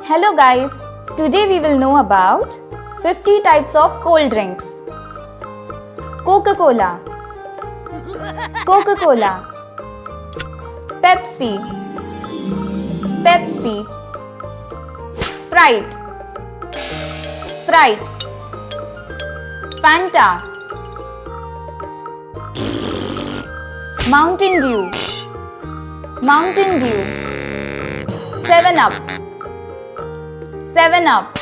Hello guys, today we will know about 50 types of cold drinks. Coca-Cola, Coca-Cola, Pepsi, Pepsi, Sprite, Sprite, Fanta, Mountain Dew, Mountain Dew, 7 Up, 7 Up,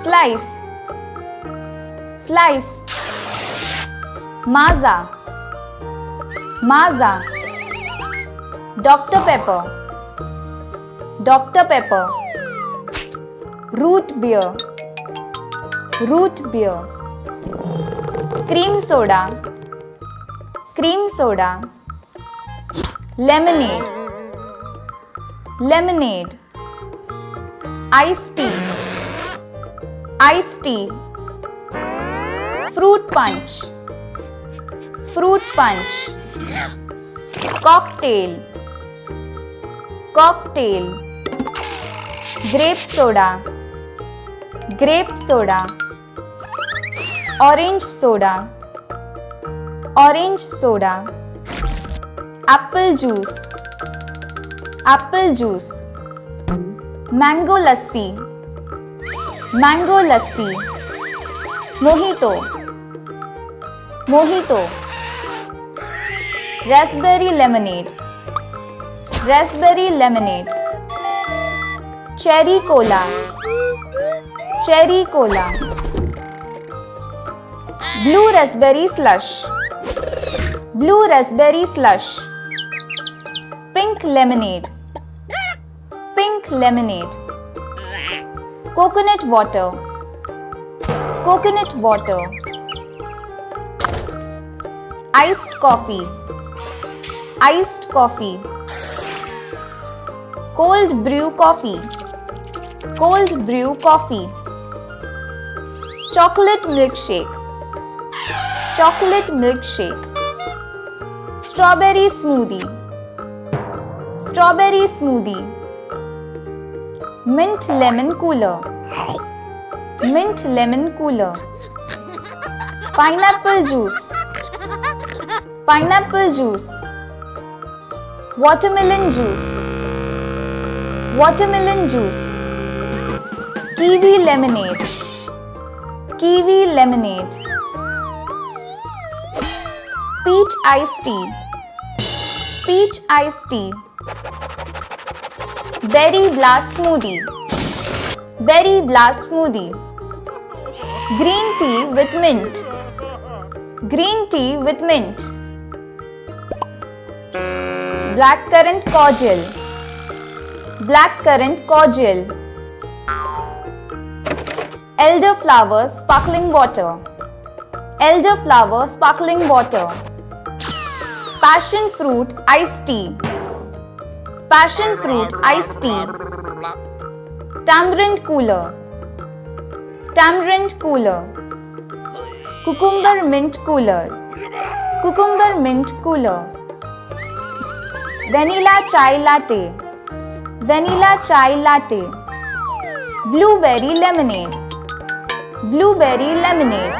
Slice, Slice, Maaza, Maaza, Dr. Pepper, Dr. Pepper, Root Beer, Root Beer, Cream Soda, Cream Soda, Lemonade, Lemonade, Iced Tea, Iced Tea, Fruit Punch, Fruit Punch, Cocktail, Cocktail, Grape Soda, Grape Soda, Orange Soda, Orange Soda, Apple Juice, Apple Juice, Mango Lassi, Mango Lassi, Mojito, Mojito, Raspberry Lemonade, Raspberry Lemonade, Cherry Cola, Cherry Cola, Blue Raspberry Slush, Blue Raspberry Slush, Pink Lemonade, Pink Lemonade, Coconut Water, Coconut Water, Iced Coffee, Iced Coffee, Cold Brew Coffee, Cold Brew Coffee, Chocolate Milkshake, Chocolate Milkshake, Strawberry Smoothie, Strawberry Smoothie, Mint Lemon Cooler, Mint Lemon Cooler, Pineapple Juice, Pineapple Juice, Watermelon Juice, Watermelon Juice, Kiwi Lemonade, Kiwi Lemonade, Peach Iced Tea, Peach Iced Tea, Berry Blast Smoothie, Berry Blast Smoothie, Green Tea with Mint, Green Tea with Mint, Blackcurrant Cordial, Blackcurrant Cordial, Elderflower Sparkling Water, Elderflower Sparkling Water, Passion Fruit Iced Tea, Passion Fruit Iced Tea, Tamarind Cooler, Tamarind Cooler, Cucumber Mint Cooler, Cucumber Mint Cooler, Vanilla Chai Latte, Vanilla Chai Latte, Blueberry Lemonade, Blueberry Lemonade,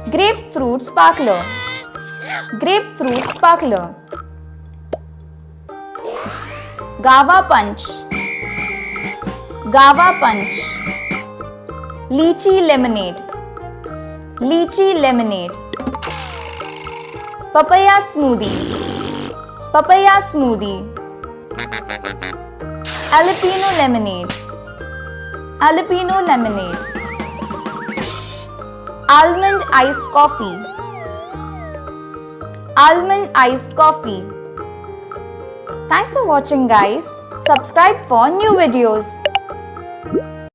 Grapefruit Sparkler, Grapefruit Sparkler, Guava Punch, Guava Punch, Lychee Lemonade, Lychee Lemonade, Papaya Smoothie, Papaya Smoothie, Jalapeno Lemonade, Jalapeno Lemonade, Almond Iced Coffee, Almond Iced Coffee. Thanks for watching guys. Subscribe for new videos.